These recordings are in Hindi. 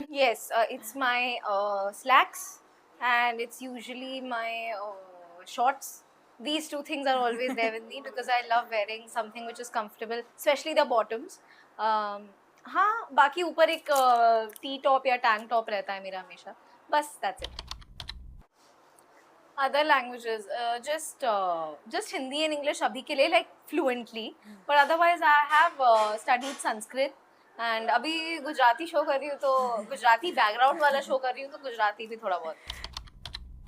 Yes, it's my slacks, and it's usually my shorts. These two things are always there with me because I love wearing something which is comfortable, especially the bottoms. हाँ, बाकी ऊपर एक टी टॉप या टैंक टॉप रहता है मेरा हमेशा. बस that's it. Other languages, just Hindi and English अभी के लिए like fluently, but otherwise I have studied Sanskrit and अभी गुजराती शो कर रही हूँ तो गुजराती बैकग्राउंड वाला शो कर रही हूँ तो गुजराती भी थोड़ा बहुत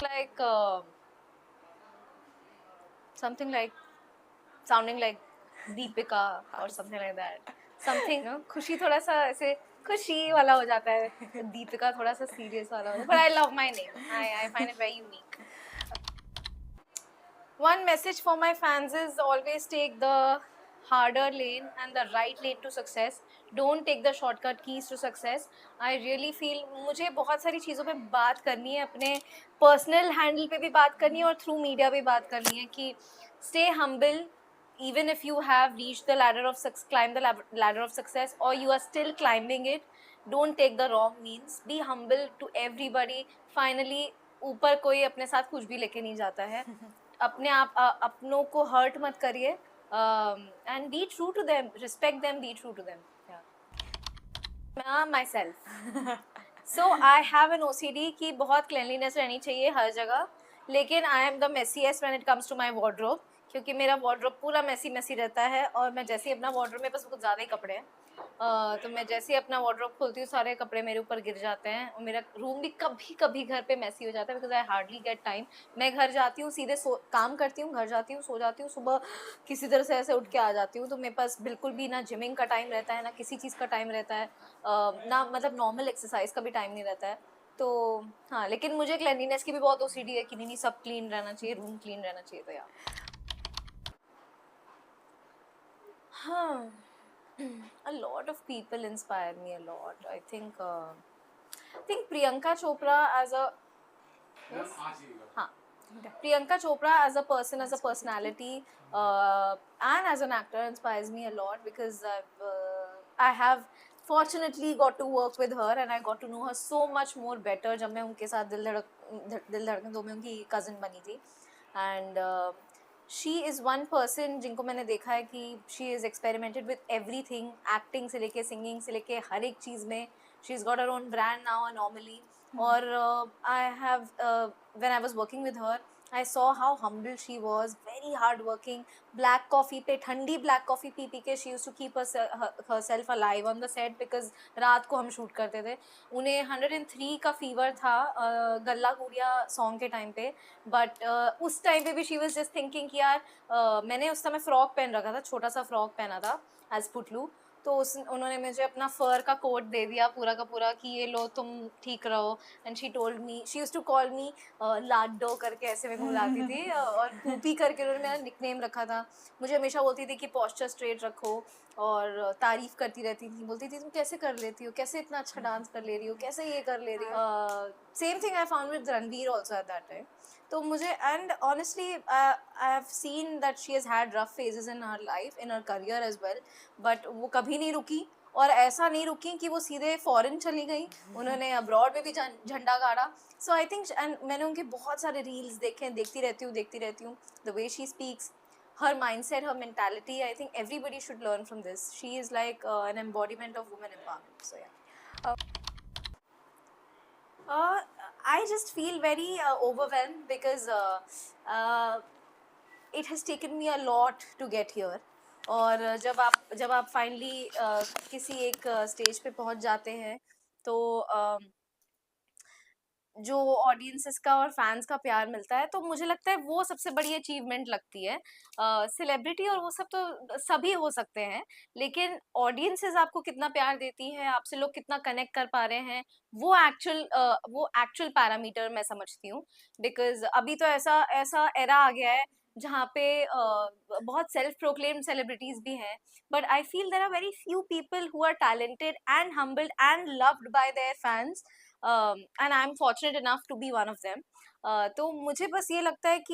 like something like sounding like Deepika or something like that, something खुशी थोड़ा सा ऐसे खुशी वाला हो जाता है, दीपिका थोड़ा सा सीरियस वाला हो जाता है, but I love my name. I find it very unique. One message for my fans is always take the harder lane and the right lane to success. Don't take the shortcut keys to success. I really feel मुझे बहुत सारी चीज़ों पे बात करनी है, अपने personal handle पे भी बात करनी है और through media भी बात करनी है कि stay humble even if you have reached the ladder of success, climb the ladder of success, or you are still climbing it. Don't take the wrong means. Be humble to everybody. Finally, ऊपर कोई अपने साथ कुछ भी लेके नहीं जाता है. अपने आप अपनों को हर्ट मत करिए and be true to them, respect them, be true to them. Myself. So I have an OCD कि बहुत क्लिनलीनेस रहनी चाहिए हर जगह, लेकिन I am the messiest when it comes to my wardrobe, क्योंकि मेरा वार्डरोब पूरा मेसी मेसी रहता है और मैं जैसे ही अपना वार्डरोब, मेरे पास कुछ ज़्यादा ही कपड़े हैं, तो मैं जैसे ही अपना वार्डरोब खोलती हूँ सारे कपड़े मेरे ऊपर गिर जाते हैं और मेरा रूम भी कभी कभी घर पे मेसी हो जाता है because I hardly get time. मैं घर जाती हूँ सीधे काम करती हूँ, घर जाती हूँ, सो जाती हूँ, सुबह किसी तरह से ऐसे उठ के आ जाती हूँ, तो मेरे पास बिल्कुल भी ना जिमिंग का टाइम रहता है, ना किसी चीज़ का टाइम रहता है, ना मतलब नॉर्मल एक्सरसाइज का भी टाइम नहीं रहता है. तो हाँ, लेकिन मुझे क्लेanलीनेस की भी बहुत ओसीडी है कि नहीं सब क्लीन रहना चाहिए, रूम क्लीन रहना चाहिए. तो यार हाँ, a lot of people inspire me a lot. I think Priyanka Chopra as a yes? हाँ, Priyanka Chopra as a person, as a personality, and as an actor inspires me a lot because I have fortunately got to work with her and I got to know her so much more better जब मैं उनके साथ दिल धड़कन दो में उनकी cousin बनी थी. And she is one person जिनको मैंने देखा है कि she is experimented with everything, acting से लेके सिंगिंग से लेके हर एक चीज़ में. She is got her own brand now normally. और I have when I was working with her I saw how humble she was, very hard working. Black coffee पे ठंडी black coffee पी पी के she used to keep herself alive on the set because रात को हम शूट करते थे. उन्हें 103 का फीवर था गल्ला गुड़िया सॉन्ग के टाइम पे, बट उस टाइम पे भी शी वाज जस्ट थिंकिंग कि यार मैंने उस समय फ्रॉक पहन रखा था, छोटा सा फ्रॉक पहना था एज पुटलू, तो उन्होंने मुझे अपना फर का कोट दे दिया पूरा का पूरा कि ये लो तुम ठीक रहो. And she told me, she used to call me लाडो करके ऐसे मेरे को बुलाती थी और पूपी करके उन्होंने मेरा निकनेम रखा था. मुझे हमेशा बोलती थी कि पोस्चर स्ट्रेट रखो और तारीफ करती रहती थी, बोलती थी तुम कैसे कर लेती हो, कैसे इतना अच्छा डांस कर ले रही हो, कैसे ये कर ले रही हो. Same thing I found with Ranveer also at that time. तो मुझे and honestly I have seen that she has had rough phases in her life, in her career as well, but वो कभी नहीं रुकी और ऐसा नहीं रुकी कि वो सीधे फॉरेन चली गई, उन्होंने अब्रॉड में भी झंडा गाड़ा. सो आई थिंक एंड मैंने उनके बहुत सारे रील्स देखे, देखती रहती हूँ the way she speaks, her mindset, her mentality. I think everybody should learn from this. She is like an embodiment of women empowerment. So yeah. I just feel very overwhelmed because it has taken me a lot to get here. और जब आप फाइनली किसी एक स्टेज पे पहुंच जाते हैं तो जो ऑडियंसेस का और फैंस का प्यार मिलता है, तो मुझे लगता है वो सबसे बड़ी अचीवमेंट लगती है. सेलिब्रिटी और वो सब तो सभी हो सकते हैं, लेकिन ऑडियंसेस आपको कितना प्यार देती है, आपसे लोग कितना कनेक्ट कर पा रहे हैं, वो एक्चुअल पैरामीटर मैं समझती हूँ. बिकॉज अभी तो ऐसा ऐसा एरा आ गया है जहाँ पे बहुत सेल्फ प्रोक्लेम्ड सेलिब्रिटीज भी हैं, but I feel there are very few people who are talented and humbled and loved by their fans. And I'm fortunate enough to be one of them. तो मुझे बस ये लगता है कि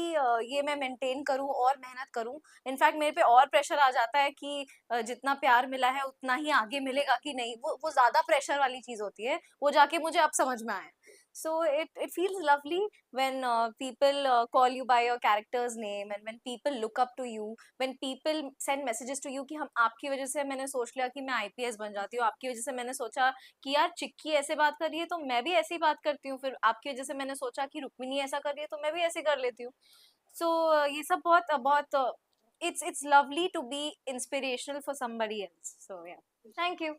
ये मैं मेंटेन करूँ और मेहनत करूँ। इनफैक्ट मेरे पे और प्रेशर आ जाता है कि जितना प्यार मिला है उतना ही आगे मिलेगा कि नहीं, वो ज़्यादा प्रेशर वाली चीज़ होती है, वो जाके मुझे अब समझ में आया। So it feels lovely when people call you by your character's name, and when people look up to you, when people send messages to you कि हम आपकी वजह से, मैंने सोच लिया कि मैं आईपीएस बन जाती हूँ, आपकी वजह से मैंने सोचा कि यार चिक्की ऐसे बात कर रही है तो मैं भी ऐसी बात करती हूँ, फिर आपकी वजह से मैंने सोचा कि रुक्मिनी ऐसा कर रही है तो मैं भी ऐसे कर लेती हूँ। So ये सब बहुत बहुत it's lovely to be inspirational for somebody else. So yeah, thank you.